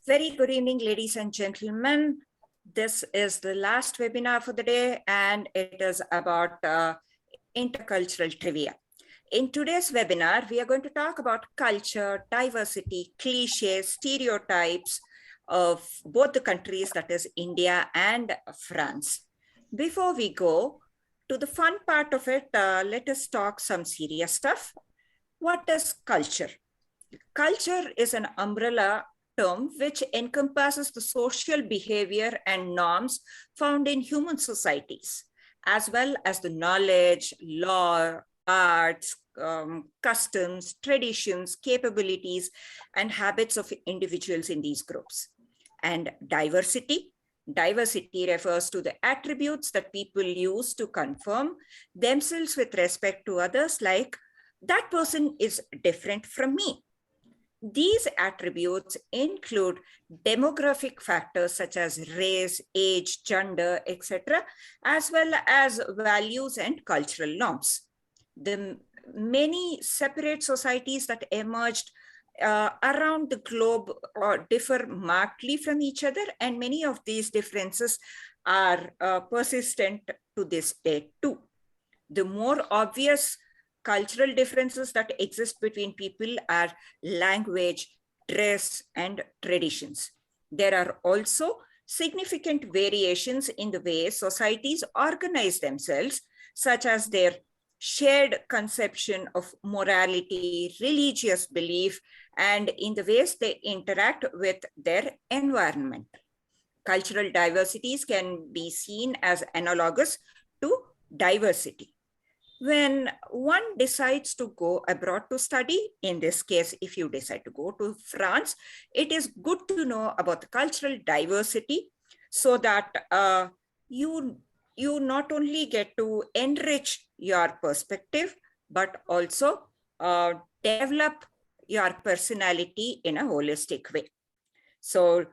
Very good evening, ladies and gentlemen. This is the last webinar for the day, and it is about intercultural trivia. In today's webinar, we are going to talk about culture, diversity, clichés, stereotypes of both the countries, that is India and France. Before we go to the fun part of it, let us talk some serious stuff. What is culture? Culture is an umbrella term which encompasses the social behavior and norms found in human societies, as well as the knowledge, law, arts, customs, traditions, capabilities, and habits of individuals in these groups. And diversity. Diversity refers to the attributes that people use to confirm themselves with respect to others, like that person is different from me. These attributes include demographic factors such as race, age, gender, etc., as well as values and cultural norms. The many separate societies that emerged around the globe differ markedly from each other, and many of these differences are persistent to this day too. The more obvious cultural differences that exist between people are language, dress, and traditions. There are also significant variations in the way societies organize themselves, such as their shared conception of morality, religious belief, and in the ways they interact with their environment. Cultural diversities can be seen as analogous to diversity. When one decides to go abroad to study, in this case, if you decide to go to France, it is good to know about the cultural diversity so that you not only get to enrich your perspective, but also develop your personality in a holistic way. So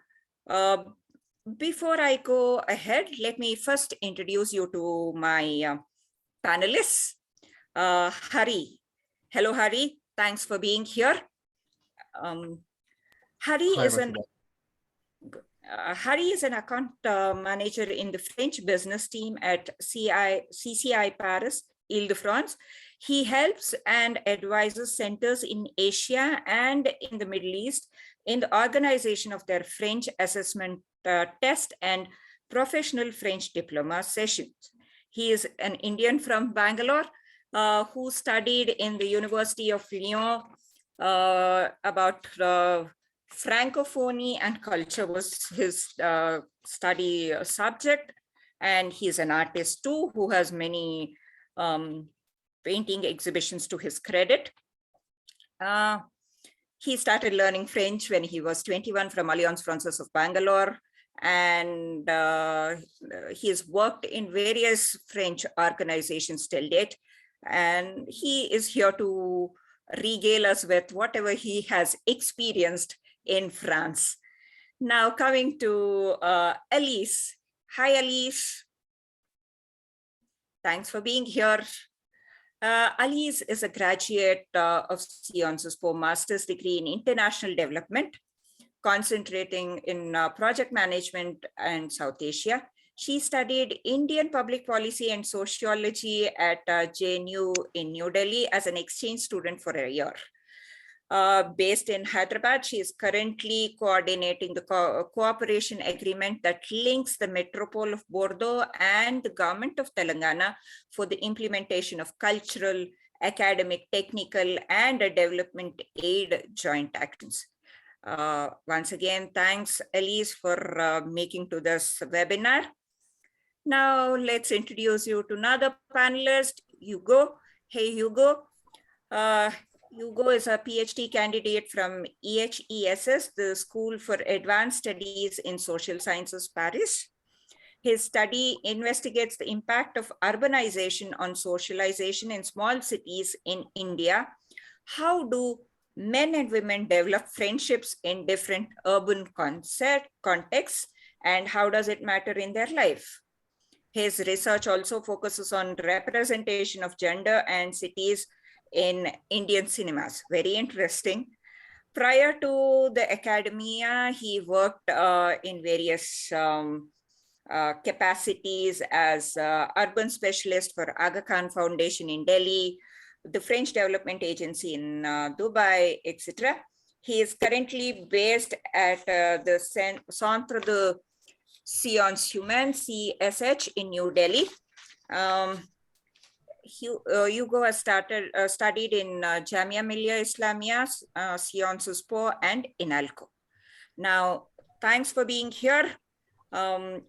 before I go ahead, let me first introduce you to my panelists. Hari. Hello, Hari. Thanks for being here. Hari is an account manager in the French business team at CCI Paris, Ile-de-France. He helps and advises centers in Asia and in the Middle East in the organization of their French assessment test and professional French diploma sessions. He is an Indian from Bangalore who studied in the University of Lyon about Francophonie and culture was his study subject. And he's an artist too, who has many painting exhibitions to his credit. He started learning French when he was 21 from Alliance Française of Bangalore. And he's worked in various French organizations till date. And he is here to regale us with whatever he has experienced in France. Now coming to Elise. Hi, Elise. Thanks for being here. Elise is a graduate of Sciences Po Master's degree in International Development, concentrating in project management and South Asia. She studied Indian public policy and sociology at JNU in New Delhi as an exchange student for a year. Based in Hyderabad, she is currently coordinating the cooperation agreement that links the Metropole of Bordeaux and the government of Telangana for the implementation of cultural, academic, technical, and development aid joint actions. Once again, thanks, Elise, for making to this webinar. Now, let's introduce you to another panelist, Hugo. Hey, Hugo. Hugo is a PhD candidate from EHESS, the School for Advanced Studies in Social Sciences, Paris. His study investigates the impact of urbanization on socialization in small cities in India. How do men and women develop friendships in different urban contexts, and how does it matter in their life? His research also focuses on representation of gender and cities in Indian cinemas. Very interesting. Prior to the academia, he worked in various capacities as urban specialist for Aga Khan Foundation in Delhi, the French Development Agency in Dubai, etc. He is currently based at the Centre de Sciences Humaines, CSH, in New Delhi. Hugo has studied in Jamia Millia Islamia, Sciences Po, and INALCO. Now, thanks for being here,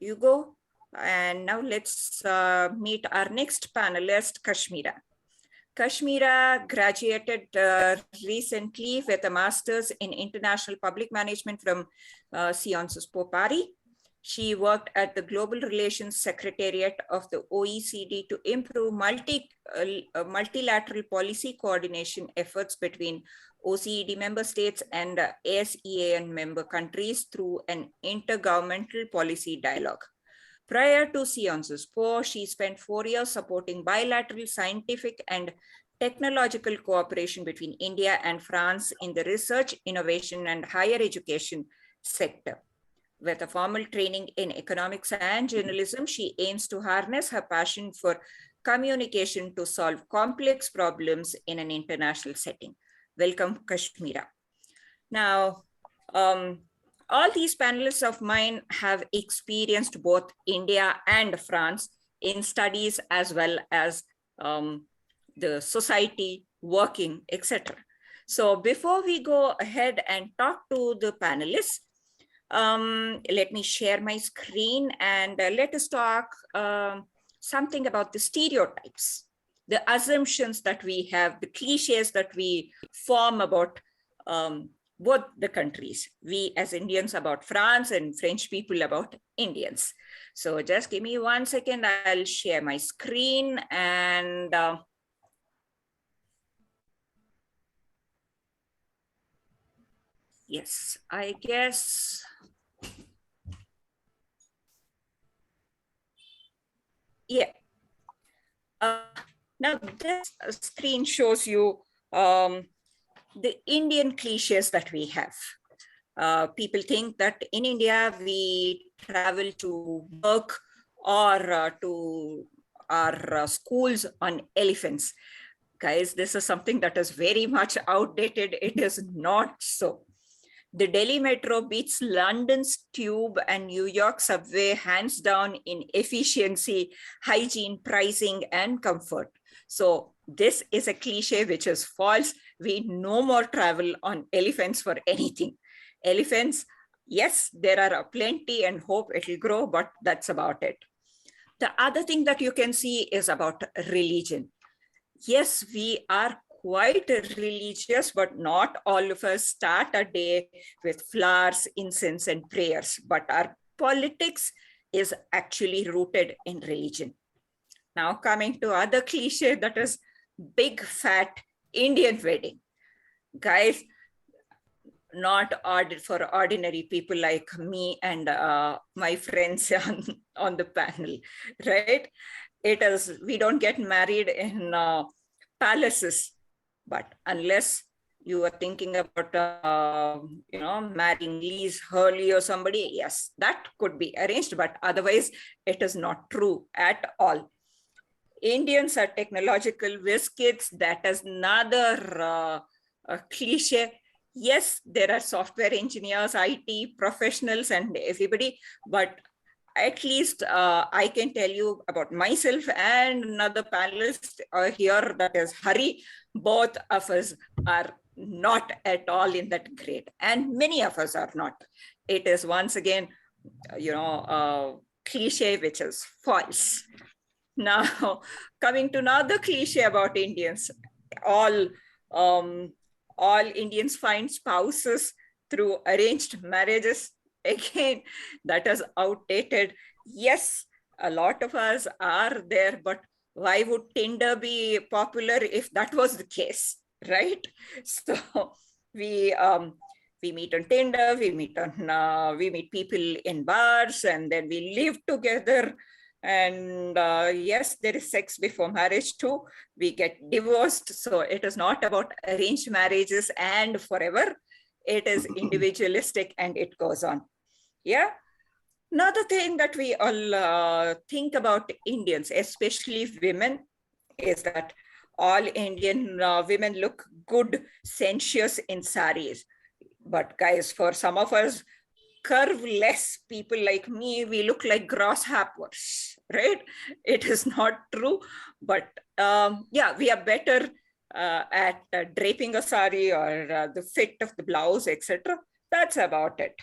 Hugo. And now let's meet our next panelist, Kashmira. Kashmira graduated recently with a master's in international public management from Sciences Po Paris. She worked at the Global Relations Secretariat of the OECD to improve multilateral policy coordination efforts between OECD member states and ASEAN member countries through an intergovernmental policy dialogue. Prior to Sciences Po, she spent 4 years supporting bilateral scientific and technological cooperation between India and France in the research, innovation, and higher education sector. With a formal training in economics and journalism, she aims to harness her passion for communication to solve complex problems in an international setting. Welcome, Kashmira. Now, all these panelists of mine have experienced both India and France in studies as well as the society, working, etc. So before we go ahead and talk to the panelists, let me share my screen and let us talk something about the stereotypes, the assumptions that we have, the cliches that we form about both the countries, we as Indians about France and French people about Indians. So just give me 1 second, I'll share my screen and yes, I guess. Yeah. Now this screen shows you the Indian cliches that we have. People think that in India, we travel to work or to our schools on elephants. Guys, this is something that is very much outdated. It is not so. The Delhi Metro beats London's tube and New York subway hands down in efficiency, hygiene, pricing, and comfort. So this is a cliche which is false. We no more travel on elephants for anything. Elephants, yes, there are plenty and hope it will grow, but that's about it. The other thing that you can see is about religion. Yes, we are quite religious, but not all of us start a day with flowers, incense, and prayers. But our politics is actually rooted in religion. Now coming to other cliche, that is big fat Indian wedding. Guys, not for ordinary people like me and my friends on the panel, right? It is, we don't get married in palaces, but unless you are thinking about, marrying Liz Hurley or somebody, yes, that could be arranged, but otherwise it is not true at all. Indians are technological whiz kids. That is another cliche. Yes, there are software engineers, IT professionals, and everybody, but at least I can tell you about myself and another panelist here, that is Hari. Both of us are not at all in that grade, and many of us are not. It is once again, cliche which is false. Now, coming to another cliche about Indians, all Indians find spouses through arranged marriages. Again, that is outdated. Yes, a lot of us are there, but why would Tinder be popular if that was the case, right? So we meet on Tinder, we meet people in bars, and then we live together. And yes, there is sex before marriage too. We get divorced. So it is not about arranged marriages and forever. it is individualistic, and it goes on. Yeah. Another thing that we all think about Indians, especially women, is that all Indian women look good, sensuous in saris. But guys, for some of us, curve-less people like me, we look like grasshoppers, right? It is not true, but yeah, we are better at draping a sari or the fit of the blouse, etc. That's about it.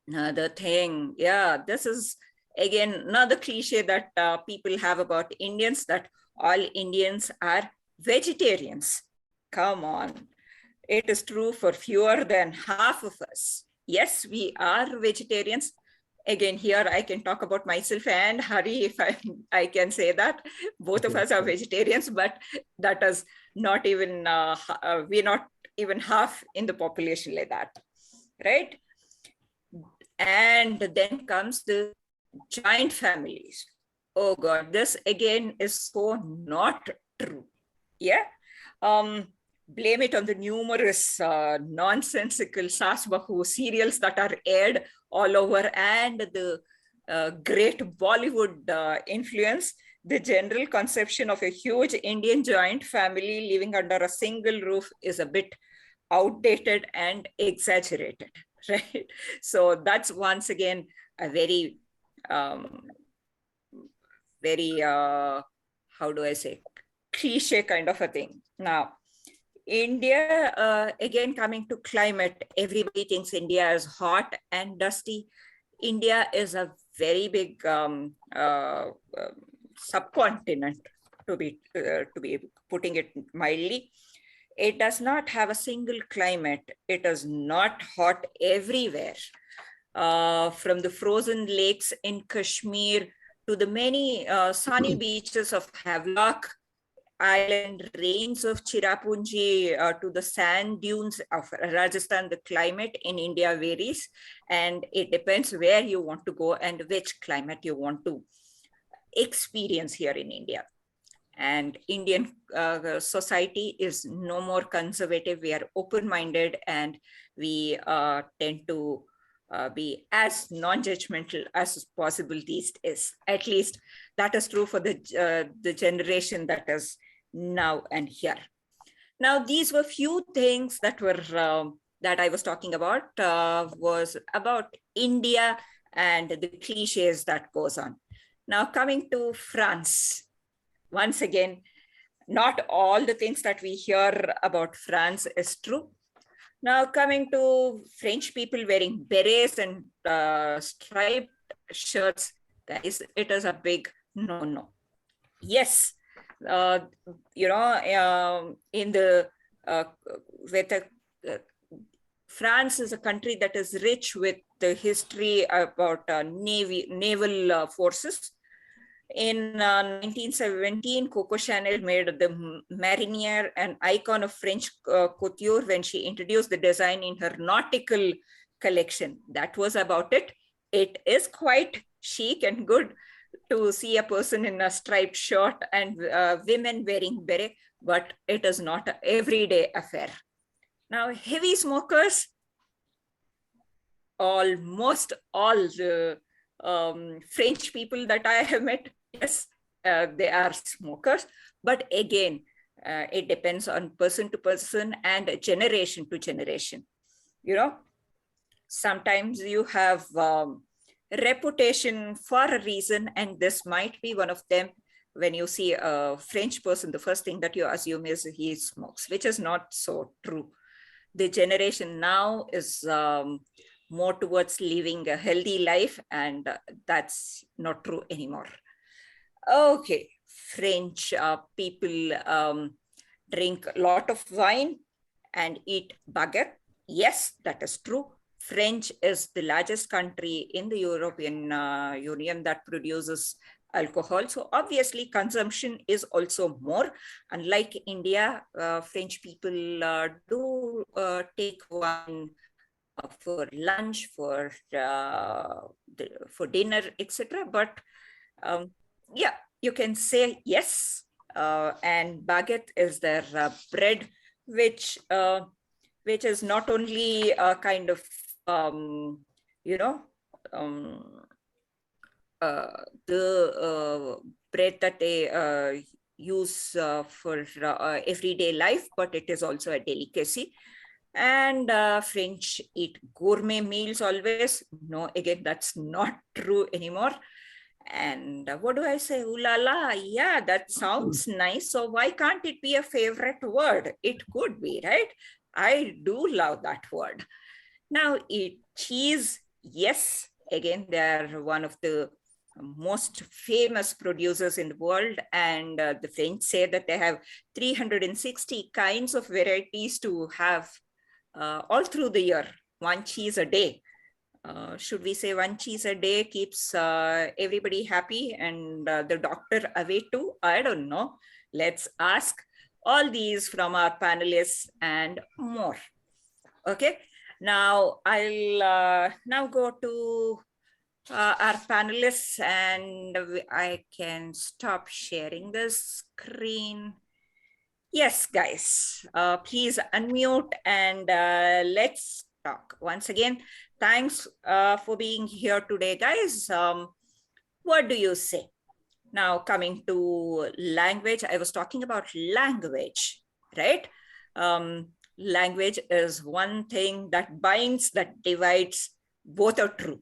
Another thing, yeah, this is again another cliche that people have about Indians, that all Indians are vegetarians. Come on, it is true for fewer than half of us. Yes, we are vegetarians. Again, here I can talk about myself and Hari, if I can say that. Both of us are vegetarians, but that is not even, we're not even half in the population like that, right? And then comes the giant families. Oh God, this again is so not true. Yeah. Blame it on the numerous nonsensical Saas Bahu serials that are aired all over, and the great Bollywood influence. The general conception of a huge Indian joint family living under a single roof is a bit outdated and exaggerated, right? So that's once again a very, how do I say, cliche kind of a thing. Now, India, again, coming to climate, everybody thinks India is hot and dusty. India is a very big subcontinent, to be putting it mildly. It does not have a single climate. It is not hot everywhere. From the frozen lakes in Kashmir to the many sunny beaches of Havelock Island, range of Chirapunji to the sand dunes of Rajasthan, the climate in India varies, and it depends where you want to go and which climate you want to experience here in India. And Indian society is no more conservative. We are open-minded, and we tend to be as non-judgmental as possible these days. At least that is true for the generation that is now and here. Now, these were few things that were that I was talking about was about India and the cliches that goes on. Now, coming to France, once again, not all the things that we hear about France is true. Now, coming to French people wearing berets and striped shirts, guys, it is a big no-no. Yes, you know, in the France is a country that is rich with the history about naval forces. In 1917, Coco Chanel made the Marinière an icon of French couture when she introduced the design in her nautical collection. That was about it. It is quite chic and good to see a person in a striped shirt and women wearing beret, but it is not an everyday affair. Now, heavy smokers, almost all the French people that I have met, yes, they are smokers, but again, it depends on person to person and generation to generation. You know, sometimes you have reputation for a reason, and this might be one of them. When you see a French person, the first thing that you assume is he smokes, which is not so true. The generation now is more towards living a healthy life, and that's not true anymore. Okay, French people drink a lot of wine and eat baguette. Yes, that is true. French is the largest country in the European Union that produces alcohol. So obviously consumption is also more. Unlike India, French people do take wine for lunch, for dinner, etc. But yeah, you can say yes. And baguette is their bread, which which is not only a kind of, you know, the bread that they use for everyday life, but it is also a delicacy. And French eat gourmet meals always. No, again, that's not true anymore. And what do I say? Ooh la la, yeah, that sounds nice. So why can't it be a favorite word? It could be, right? I do love that word. Now, eat cheese, yes. Again, they are one of the most famous producers in the world, and the French say that they have 360 kinds of varieties to have all through the year, one cheese a day. Should we say one cheese a day keeps everybody happy and the doctor away too? I don't know. Let's ask all these from our panelists and more. Okay, now I'll now go to our panelists, and I can stop sharing the screen. Yes, guys, please unmute and let's talk. Once again, thanks for being here today, guys. What do you say? Now, coming to language, I was talking about language, right? Language is one thing that binds, that divides, both are true.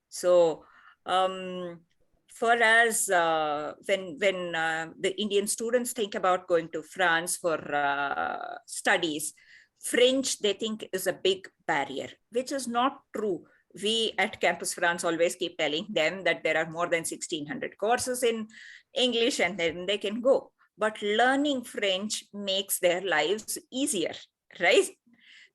So for us, when the Indian students think about going to France for studies, French, they think is a big barrier, which is not true. We at Campus France always keep telling them that there are more than 1,600 courses in English and then they can go. But learning French makes their lives easier, right?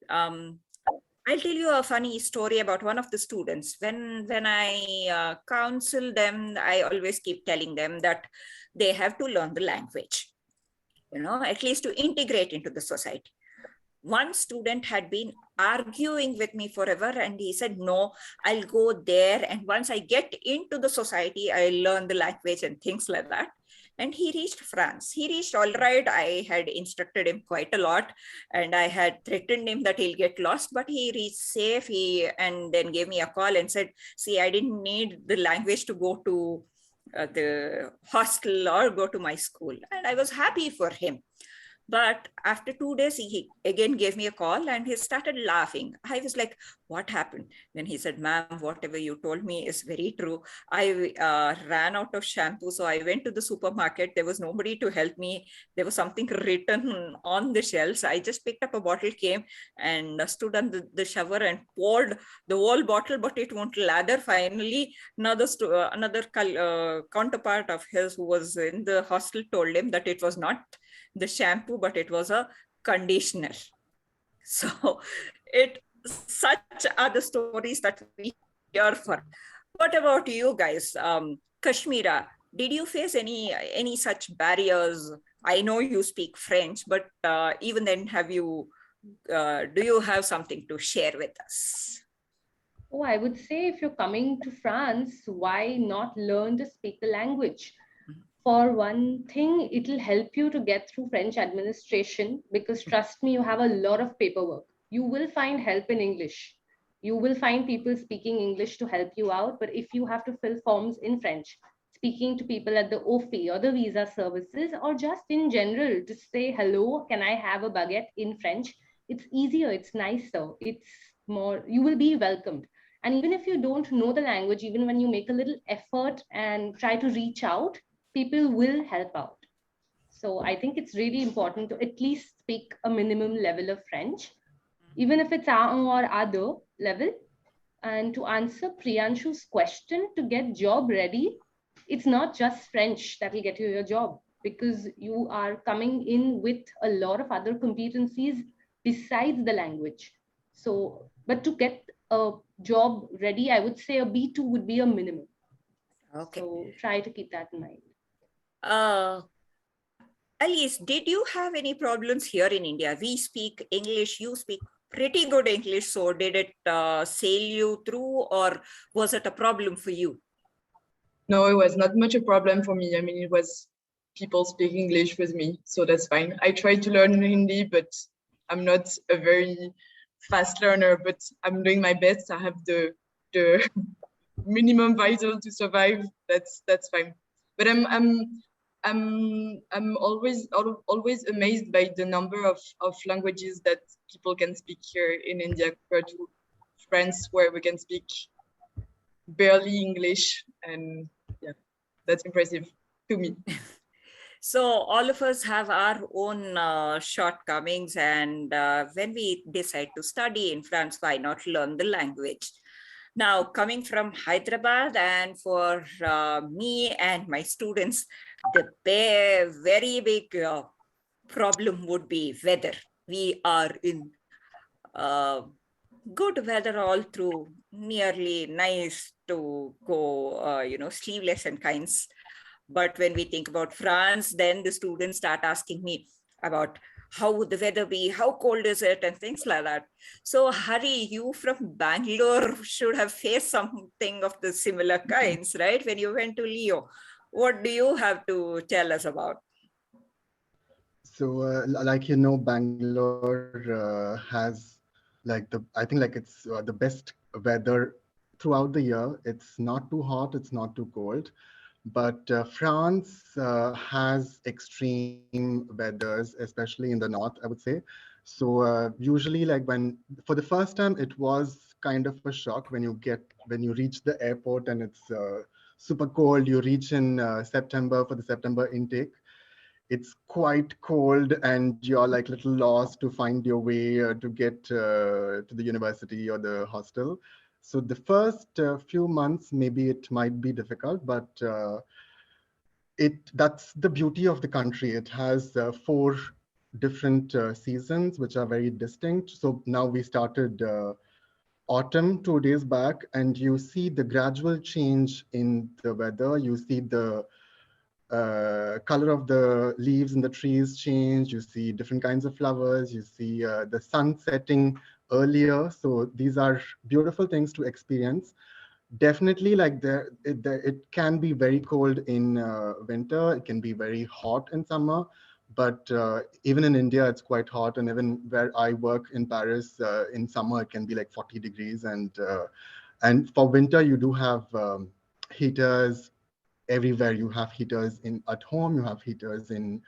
I'll tell you a funny story about one of the students. When I counsel them, I always keep telling them that they have to learn the language, at least to integrate into the society. One student had been arguing with me forever, and he said, no, I'll go there. And once I get into the society, I'll learn the language and things like that. And he reached France. He reached all right. I had instructed him quite a lot, and I had threatened him that he'll get lost, but he reached safe. And then gave me a call and said, see, I didn't need the language to go to the hostel or go to my school. And I was happy for him. But after 2 days, he again gave me a call and he started laughing. I was like, what happened? Then he said, ma'am, whatever you told me is very true. I ran out of shampoo. So I went to the supermarket. There was nobody to help me. There was something written on the shelves. I just picked up a bottle, came and stood on the shower and poured the whole bottle, but it won't lather. Finally, another counterpart of his who was in the hostel told him that it was not the shampoo, but it was a conditioner. So such are the stories that we hear for. What about you guys? Kashmira, did you face any such barriers? I know you speak French, but even then, do you have something to share with us? Oh, I would say if you're coming to France, why not learn to speak the language? For one thing, it'll help you to get through French administration because trust me, you have a lot of paperwork. You will find help in English. You will find people speaking English to help you out. But if you have to fill forms in French, speaking to people at the OFI or the visa services, or just in general, to say, hello, can I have a baguette in French? It's easier, it's nicer, it's more, you will be welcomed. And even if you don't know the language, even when you make a little effort and try to reach out, people will help out. So I think it's really important to at least speak a minimum level of French, even if it's A1 or other level. And to answer Priyanshu's question, to get job ready, it's not just French that will get you your job, because you are coming in with a lot of other competencies besides the language. So, but to get a job ready, I would say a B2 would be a minimum. Okay. So try to keep that in mind. Alice, did you have any problems here in India? We speak English, you speak pretty good English. So did it sail you through, or was it a problem for you? No, it was not much a problem for me. I mean, it was people speak English with me, so that's fine. I tried to learn Hindi, but I'm not a very fast learner, but I'm doing my best. I have the minimum vital to survive. That's fine. But I'm always amazed by the number of languages that people can speak here in India compared to France, where we can speak barely English, and yeah, that's impressive to me. So all of us have our own shortcomings, and when we decide to study in France, why not learn the language? Now, coming from Hyderabad, and for me and my students, the very big problem would be weather. We are in good weather all through, nearly nice to go, sleeveless and kinds. But when we think about France, then the students start asking me about how would the weather be, how cold is it, and things like that. So Hari, you from Bangalore should have faced something of the similar kinds, right? When you went to Leo, what do you have to tell us about? So, like Bangalore has I think it's the best weather throughout the year. It's not too hot, it's not too cold. But France has extreme weathers, especially in the north, I would say. So usually, for the first time, it was kind of a shock when you reach the airport and it's super cold. You reach in September for the September intake. It's quite cold and you're like little lost to find your way to get to the university or the hostel. So the first few months, maybe it might be difficult, but that's the beauty of the country. It has 4 different seasons, which are very distinct. So now we started autumn 2 days back, and you see the gradual change in the weather. You see the color of the leaves in the trees change. You see different kinds of flowers. You see the sun setting earlier. So these are beautiful things to experience. Definitely, it can be very cold in winter. It can be very hot in summer. But even in India, it's quite hot. And even where I work in Paris, in summer, it can be like 40 degrees. And for winter, you do have heaters everywhere. You have heaters at home, you have heaters in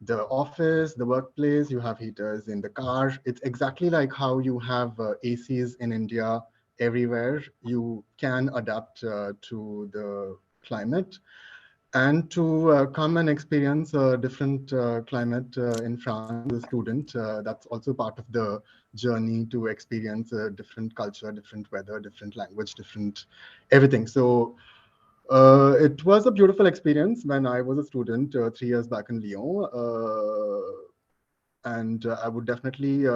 the office, the workplace, you have heaters in the car. It's exactly like how you have ACs in India everywhere. You can adapt to the climate. And to come and experience a different climate in France as a student, that's also part of the journey to experience a different culture, different weather, different language, different everything. So it was a beautiful experience when I was a student 3 years back in Lyon. And I would definitely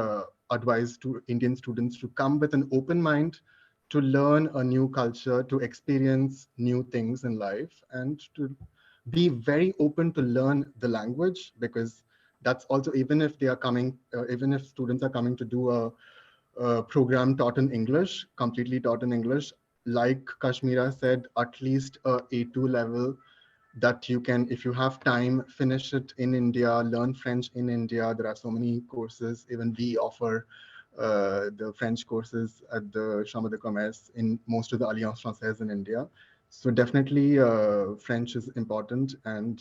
advise to Indian students to come with an open mind, to learn a new culture, to experience new things in life, and to be very open to learn the language, because that's also, even if they are coming, even if students are coming to do a program taught in English, completely taught in English, like Kashmira said, at least a A2 level that you can, if you have time, finish it in India, learn French in India. There are so many courses. Even we offer the French courses at the Chambre de Commerce in most of the Alliance Française in India. So definitely French is important. And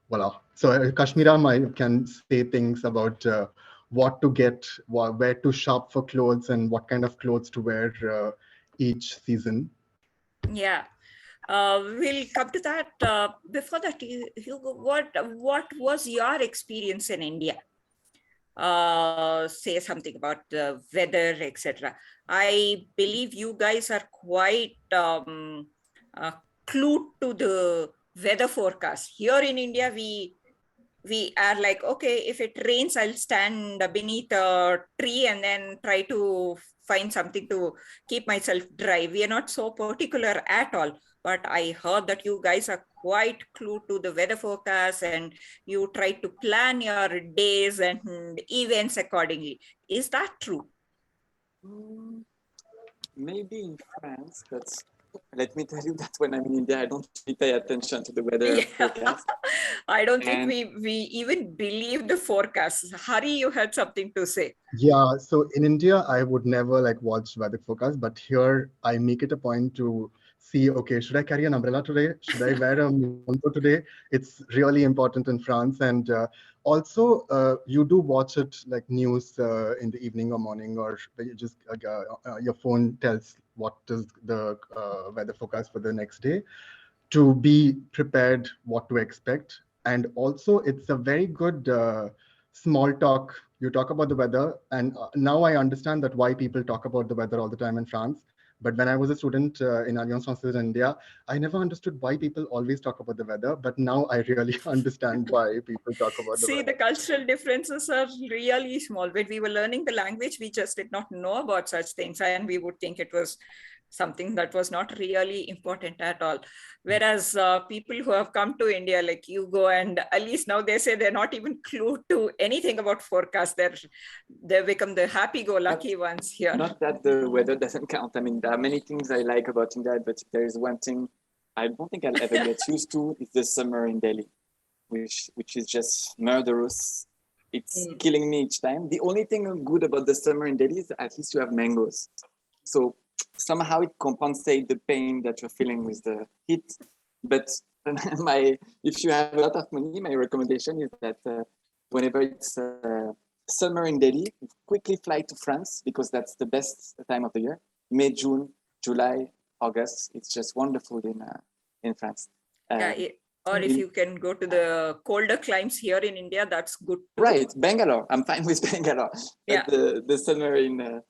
voila. So Kashmira can say things about what to get, where to shop for clothes, and what kind of clothes to wear each season. Yeah. We'll come to that. Before that, Hugo, what was your experience in India? Say something about the weather, etc. I believe you guys are quite clued to the weather forecast. Here in India, we are like, okay, if it rains, I'll stand beneath a tree and then try to find something to keep myself dry. We are not so particular at all. But I heard that you guys are quite clued to the weather forecast and you try to plan your days and events accordingly. Is that true? Maybe in France, but let me tell you that when I'm in India, I don't really pay attention to the weather forecast. I don't think we even believe the forecasts. Hari, you had something to say. Yeah, so in India, I would never like watch weather forecast, but here I make it a point to see, okay, should I carry an umbrella today? Should I wear a poncho today? It's really important in France. And also you do watch it like news in the evening or morning, or you just your phone tells what is the weather forecast for the next day, to be prepared what to expect. And also it's a very good small talk. You talk about the weather, and now I understand that why people talk about the weather all the time in France. But when I was a student in Alliance Française in India, I never understood why people always talk about the weather. But now I really understand why people talk about the See, weather. the cultural differences are really small. When we were learning the language, we just did not know about such things, and we would think it was something that was not really important at all. Whereas people who have come to India, like Hugo and Alice, now they say they're not even clued to anything about forecast. They've become the happy-go-lucky ones here. Not that the weather doesn't count. I mean, there are many things I like about India, but if there is one thing I don't think I'll ever get used to, is the summer in Delhi, which is just murderous. It's killing me each time. The only thing good about the summer in Delhi is at least you have mangoes. So somehow it compensates the pain that you're feeling with the heat. But if you have a lot of money, my recommendation is that whenever it's summer in Delhi, quickly fly to France, because that's the best time of the year. May, June, July, August. It's just wonderful in France. Or if you can go to the colder climes here in India, that's good too. Right, Bangalore. I'm fine with Bangalore. Yeah. But the summer in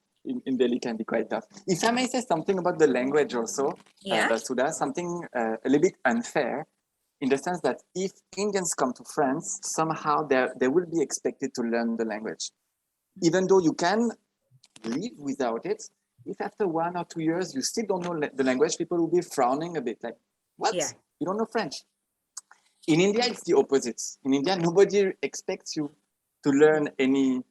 Delhi can be quite tough. If I may say something about the language also, Vasudha, something a little bit unfair, in the sense that if Indians come to France, somehow they will be expected to learn the language. Even though you can live without it, if after 1 or 2 years you still don't know the language, people will be frowning a bit like, what? Yeah. You don't know French? In India, it's the opposite. In India, nobody expects you to learn any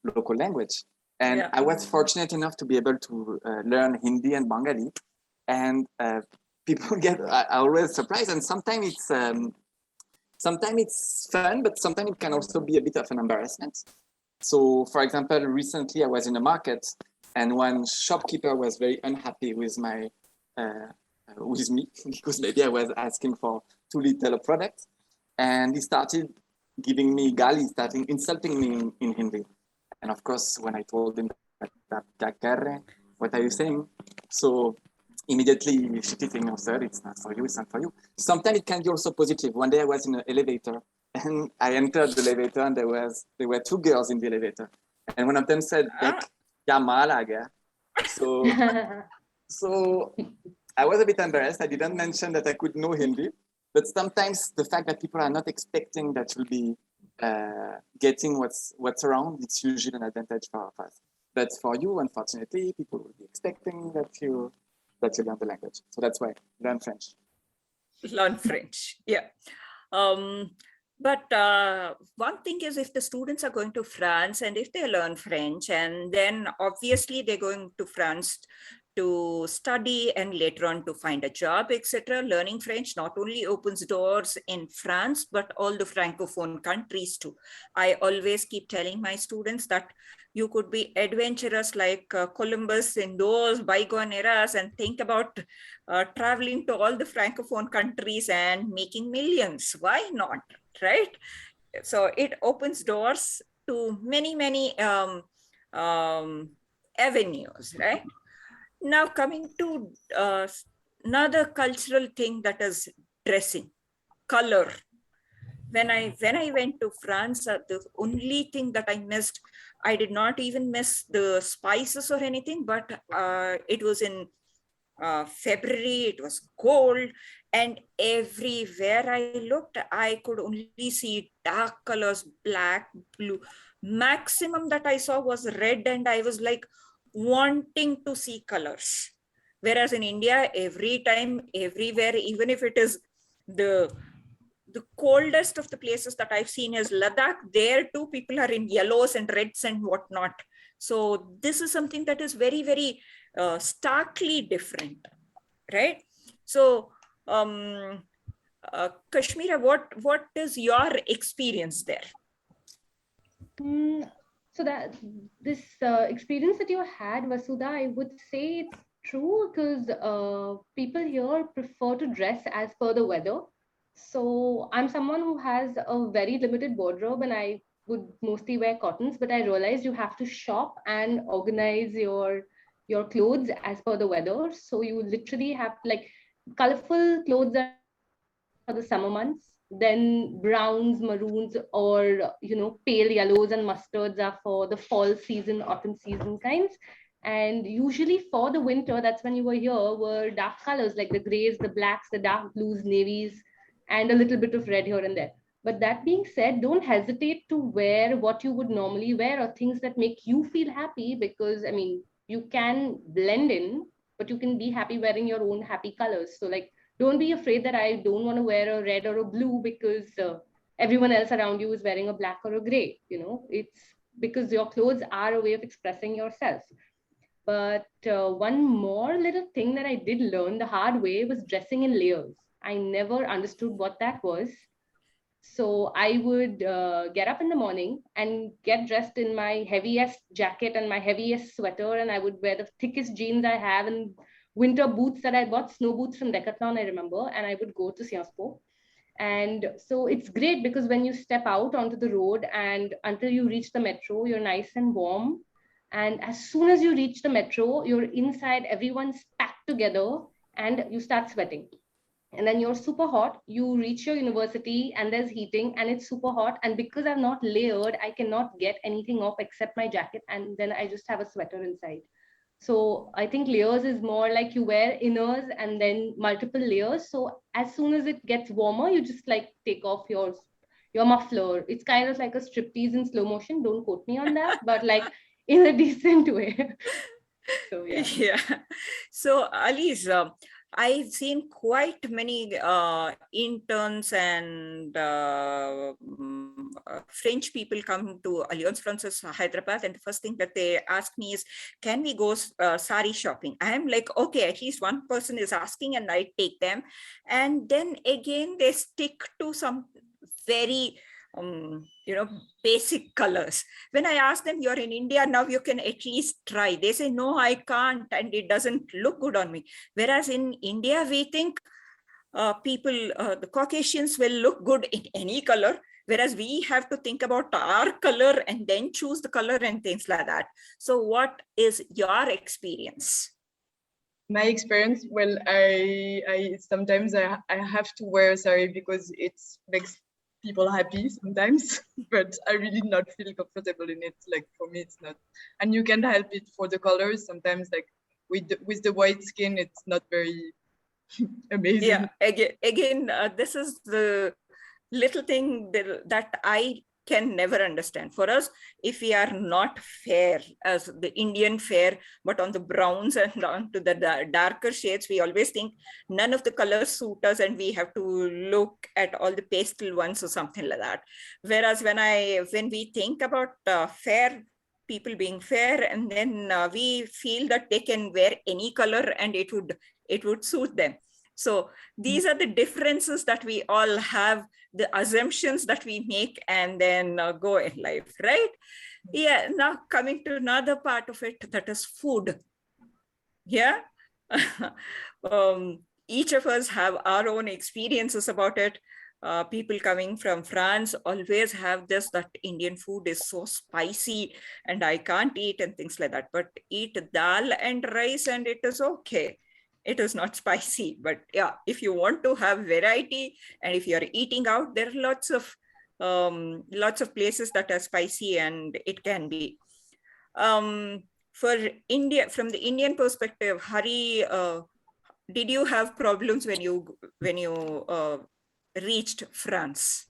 local language. And I was fortunate enough to be able to learn Hindi and Bengali. And people are always surprised. And sometimes it's fun, but sometimes it can also be a bit of an embarrassment. So, for example, recently I was in a market, and one shopkeeper was very unhappy with me because maybe I was asking for too little a product, and he started giving me gali, starting insulting me in Hindi. And of course, when I told him that, what are you saying? So immediately she said, no, sir, it's not for you, it's not for you. Sometimes it can be also positive. One day I was in an elevator, and I entered the elevator, and there were 2 girls in the elevator. And one of them said, so I was a bit embarrassed. I didn't mention that I could know Hindi, but sometimes the fact that people are not expecting that you'll be getting what's around, it's usually an advantage for us. But for you, unfortunately, people will be expecting that you learn the language. So that's why learn French. Learn French, yeah. But one thing is, if the students are going to France and if they learn French, and then obviously they're going to France to study and later on to find a job, etc. Learning French not only opens doors in France, but all the Francophone countries too. I always keep telling my students that you could be adventurous like Columbus in those bygone eras and think about traveling to all the Francophone countries and making millions. Why not, right? So it opens doors to many, many avenues, right? Now coming to another cultural thing, that is dressing, color. When I went to France, the only thing that I missed, I did not even miss the spices or anything, but it was in February, it was cold, and everywhere I looked, I could only see dark colors, black, blue. Maximum that I saw was red, and I was like wanting to see colors. Whereas in India, every time, everywhere, even if it is the coldest of the places that I've seen is Ladakh, there too people are in yellows and reds and whatnot. So this is something that is very, very starkly different. right? So, Kashmira, what is your experience there? So that this experience that you had, Vasudha, I would say it's true because people here prefer to dress as per the weather. So I'm someone who has a very limited wardrobe and I would mostly wear cottons, but I realized you have to shop and organize your clothes as per the weather. So you literally have like colorful clothes are for the summer months, then browns, maroons, or pale yellows and mustards are for the fall season, autumn season kinds. And usually for the winter, that's when you were here, were dark colors like the grays, the blacks, the dark blues, navies, and a little bit of red here and there. But that being said, don't hesitate to wear what you would normally wear or things that make you feel happy, because I mean, you can blend in, but you can be happy wearing your own happy colors. So like, don't be afraid that I don't want to wear a red or a blue because everyone else around you is wearing a black or a gray. It's because your clothes are a way of expressing yourself. But one more little thing that I did learn the hard way was dressing in layers. I never understood what that was. So I would get up in the morning and get dressed in my heaviest jacket and my heaviest sweater, and I would wear the thickest jeans I have and winter boots that I bought, snow boots from Decathlon, I remember, and I would go to Sciences Po. And so it's great because when you step out onto the road and until you reach the metro, you're nice and warm. And as soon as you reach the metro, you're inside, everyone's packed together, and you start sweating, and then you're super hot. You reach your university and there's heating and it's super hot, and because I'm not layered, I cannot get anything off except my jacket, and then I just have a sweater inside. So I think layers is more like you wear inners and then multiple layers, so as soon as it gets warmer, you just like take off your muffler. It's kind of like a striptease in slow motion, don't quote me on that, but like in a decent way. So yeah. So Alice, I've seen quite many interns and French people come to Alliance Francaise Hyderabad, and the first thing that they ask me is, can we go sari shopping? I'm like, okay, at least one person is asking and I take them. And then again, they stick to some very basic colors. When I ask them, you're in India now, you can at least try. They say, no, I can't, and it doesn't look good on me. Whereas in India, we think the Caucasians will look good in any color, whereas we have to think about our color and then choose the color and things like that. So what is your experience? My experience, well, I sometimes I have to wear sari because it makes people happy sometimes, but I really not feel comfortable in it. Like for me, it's not, and you can help it for the colors. Sometimes like with the white skin, it's not very amazing. Yeah, again, this is the little thing that I can never understand. For us, if we are not fair as the Indian fair, but on the browns and onto the darker shades, we always think none of the colors suit us and we have to look at all the pastel ones or something like that. Whereas when we think about fair, people being fair, and then we feel that they can wear any color and it would suit them. So these are the differences that we all have, the assumptions that we make, and then go in life, right? Yeah, now coming to another part of it, that is food. Yeah. Each of us have our own experiences about it. People coming from France always have this, that Indian food is so spicy and I can't eat and things like that, but eat dal and rice and it is okay. It is not spicy, but yeah, if you want to have variety and if you're eating out, there are lots of places that are spicy and it can be. For India, from the Indian perspective, Hari, did you have problems when you reached France?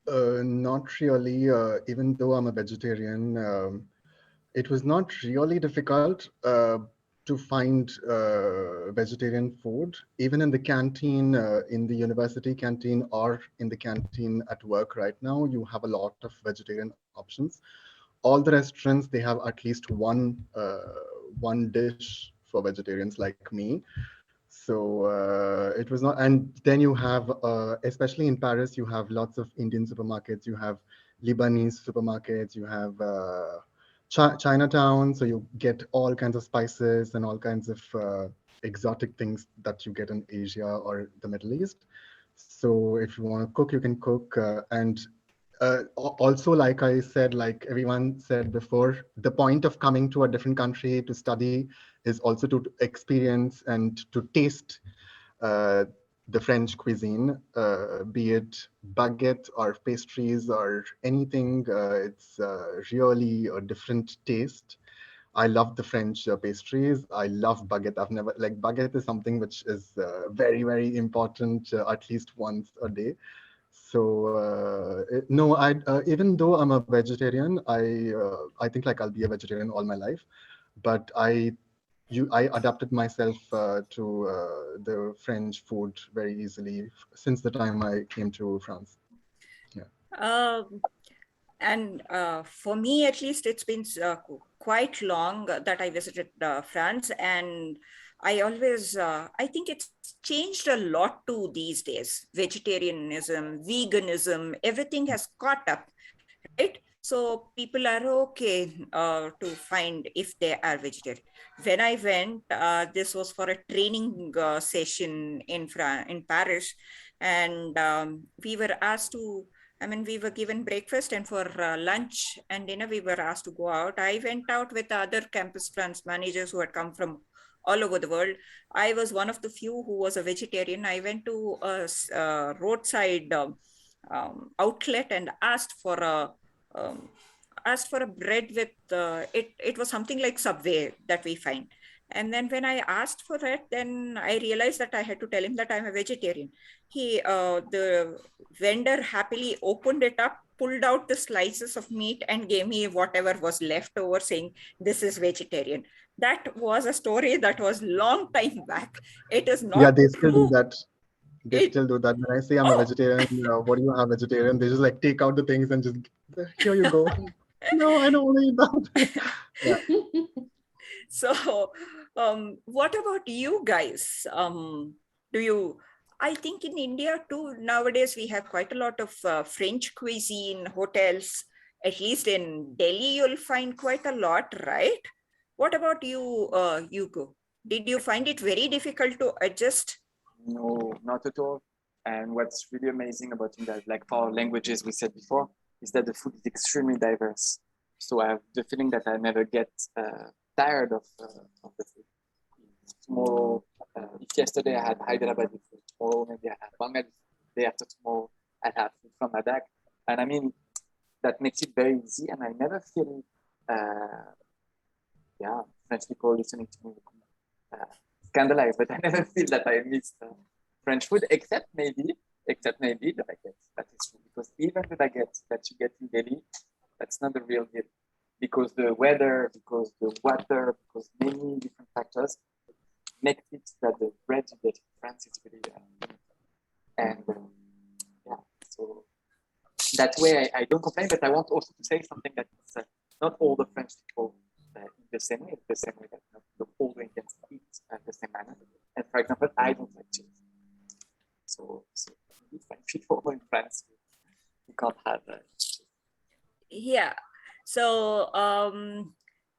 Not really, even though I'm a vegetarian. It was not really difficult to find vegetarian food, even in the canteen, in the university canteen, or in the canteen at work right now, you have a lot of vegetarian options. All the restaurants, they have at least one dish for vegetarians like me. So it was not, and then you have, especially in Paris, you have lots of Indian supermarkets, you have Lebanese supermarkets, you have Chinatown, so you get all kinds of spices and all kinds of exotic things that you get in Asia or the Middle East. So if you want to cook, you can cook. And also, like I said, like everyone said before, the point of coming to a different country to study is also to experience and to taste the French cuisine, be it baguette or pastries or anything. It's really a different taste. I love the French pastries. I love baguette. I've never, like, baguette is something which is very, very important, at least once a day. So no, even though I'm a vegetarian, I think like I'll be a vegetarian all my life, but I adapted myself to the French food very easily since the time I came to France. Yeah. And for me, at least, it's been quite long that I visited France, and I always, I think it's changed a lot too these days. Vegetarianism, veganism, everything has caught up, right? So people are okay to find if they are vegetarian. When I went, this was for a training session in Paris, and we were asked to, I mean, we were given breakfast, and for lunch and dinner, we were asked to go out. I went out with other campus France managers who had come from all over the world. I was one of the few who was a vegetarian. I went to a roadside outlet and asked for a bread with it was something like Subway that we find. And then when I asked for it, then I realized that I had to tell him that I'm a vegetarian. The vendor happily opened it up, pulled out the slices of meat and gave me whatever was left over, saying, "This is vegetarian." That was a story that was long time back. It is not Yeah, they still do true. that. They still do that. When I say I'm a vegetarian, what do you have vegetarian? They just like take out the things and just, here you go. No, I don't want to eat that. Yeah. So, what about you guys? I think in India too, nowadays we have quite a lot of French cuisine hotels. At least in Delhi, you'll find quite a lot, right? What about you, Hugo? Did you find it very difficult to adjust? No, not at all. And what's really amazing about India, like for languages we said before, is that the food is extremely diverse. So I have the feeling that I never get tired of the food. Tomorrow, if yesterday I had Hyderabadi food, tomorrow maybe I had Bengali food, day after tomorrow I have food from Ladakh. And I mean, that makes it very easy, and I never feel, French people listening to me scandalized, but I never feel that I miss French food, except maybe the baguette. That is true, because even the baguette that you get in Delhi, that's not the real deal. Because the weather, because the water, because many different factors make it that the bread you get in France is really so that way I don't complain, but I want also to say something that is not all the French people eat the same way that not all the Indians eat the same manner. And for example, I don't like cheese. So French people in France, you can't have cheese. Yeah. So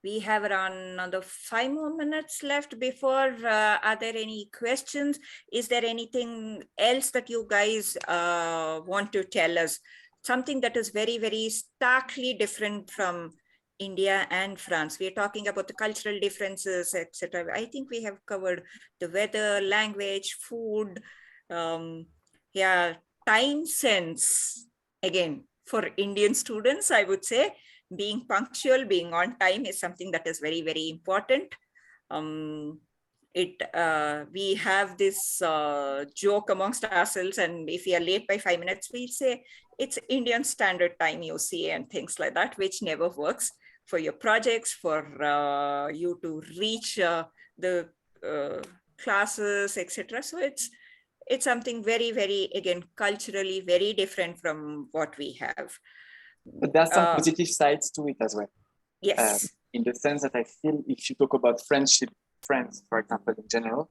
we have around another 5 more minutes left before. Are there any questions? Is there anything else that you guys want to tell us? Something that is very, very starkly different from India and France. We're talking about the cultural differences, etc. I think we have covered the weather, language, food, time sense. Again, for Indian students, I would say being punctual, being on time is something that is very, very important. We have this joke amongst ourselves, and if we are late by 5 minutes, we say it's Indian standard time, you see, and things like that, which never works for your projects, for you to reach the classes, etc. So it's something very, very, again, culturally very different from what we have. But there's some positive sides to it as well. Yes. In the sense that I feel if you talk about friendship, friends, for example, in general,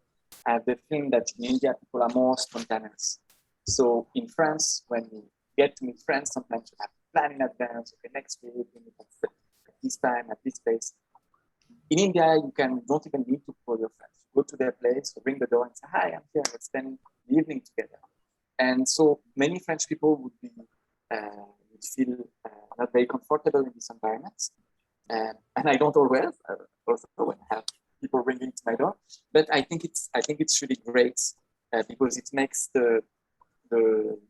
I have the feeling that in India, people are more spontaneous. So in France, when you get to meet friends, sometimes you have to plan in advance. Okay, next week, we meet at this time, at this place. In India, you don't even need to call your friends. Go to their place, ring the door and say, hi, I'm here, let's spend the evening together. And so many French people would feel not very comfortable in this environment. And I don't always, also when I have people ringing to my door, but I think it's really great because it makes the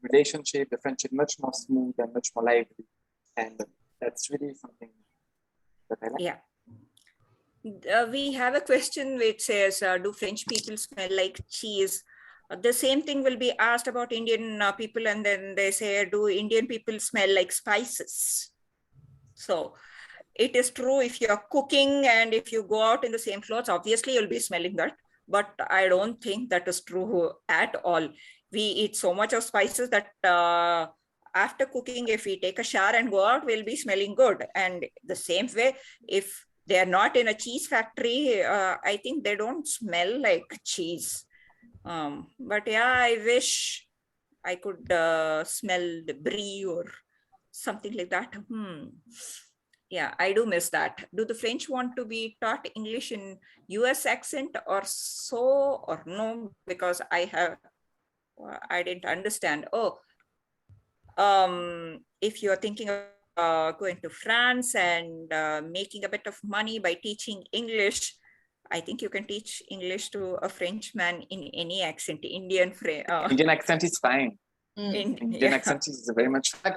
relationship, the friendship much more smooth and much more lively. And that's really something that I like. Yeah. We have a question which says, do French people smell like cheese? The same thing will be asked about Indian people, and then they say, do Indian people smell like spices? So it is true, if you're cooking and if you go out in the same clothes, obviously you'll be smelling that. But I don't think that is true at all. We eat so much of spices that after cooking, if we take a shower and go out, we'll be smelling good. And the same way, if they are not in a cheese factory, I think they don't smell like cheese. But yeah, I wish I could smell the brie or something like that. Yeah, I do miss that. Do the French want to be taught English in US accent or so, or no? Because I didn't understand. Oh, if you're thinking of going to France and making a bit of money by teaching English, I think you can teach English to a Frenchman in any accent. Indian accent is fine. Indian accent is very much fine.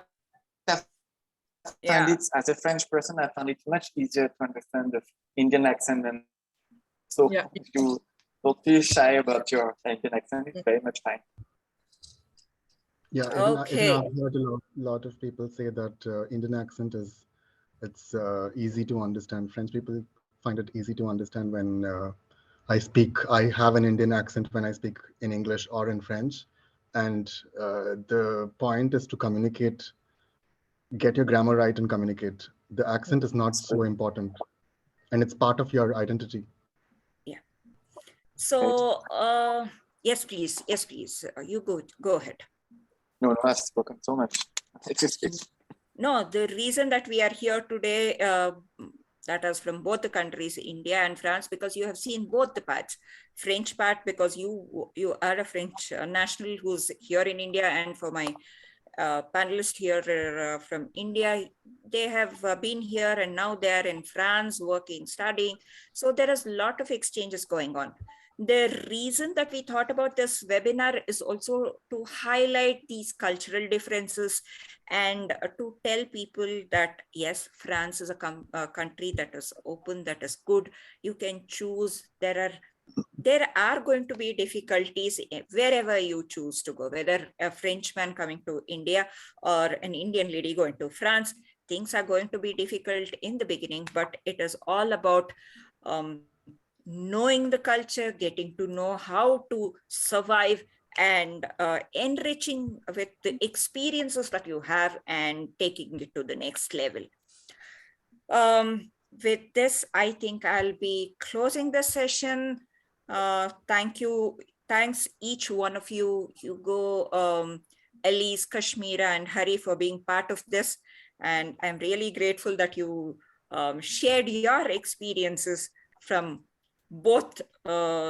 As a French person, I found it much easier to understand the Indian accent. And so if you don't feel shy about your Indian accent, it's very much fine. Yeah, even I've heard a lot of people say that Indian accent it's easy to understand. French people find it easy to understand when I have an Indian accent when I speak in English or in French. And the point is to communicate, get your grammar right and communicate. The accent is not so important, and it's part of your identity. Yeah. So, yes, please. Yes, please. You go ahead. No, I've spoken so much. No, the reason that we are here today, that is from both the countries, India and France, because you have seen both the parts. French part, because you are a French national who's here in India, and for my panelists here from India, they have been here and now they're in France working, studying. So there is a lot of exchanges going on. The reason that we thought about this webinar is also to highlight these cultural differences and to tell people that, yes, France is a country that is open, that is good. You can choose. There are going to be difficulties wherever you choose to go, whether a Frenchman coming to India or an Indian lady going to France. Things are going to be difficult in the beginning, but it is all about knowing the culture, getting to know how to survive, and enriching with the experiences that you have and taking it to the next level. With this, I think I'll be closing the session. Thank you. Thanks each one of you, Hugo, Elise, Kashmira, and Hari, for being part of this. And I'm really grateful that you shared your experiences from both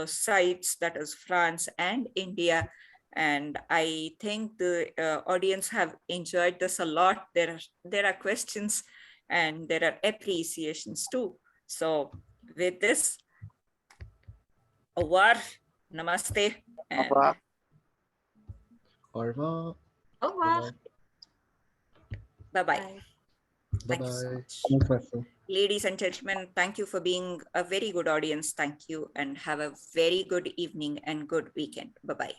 sides, that is France and India. And I think the audience have enjoyed this a lot. There are questions and there are appreciations too. So with this, au revoir, namaste. Au revoir. Au revoir. Au revoir. Bye-bye. Thank you so much. Ladies and gentlemen, thank you for being a very good audience. Thank you, and have a very good evening and good weekend. Bye-bye.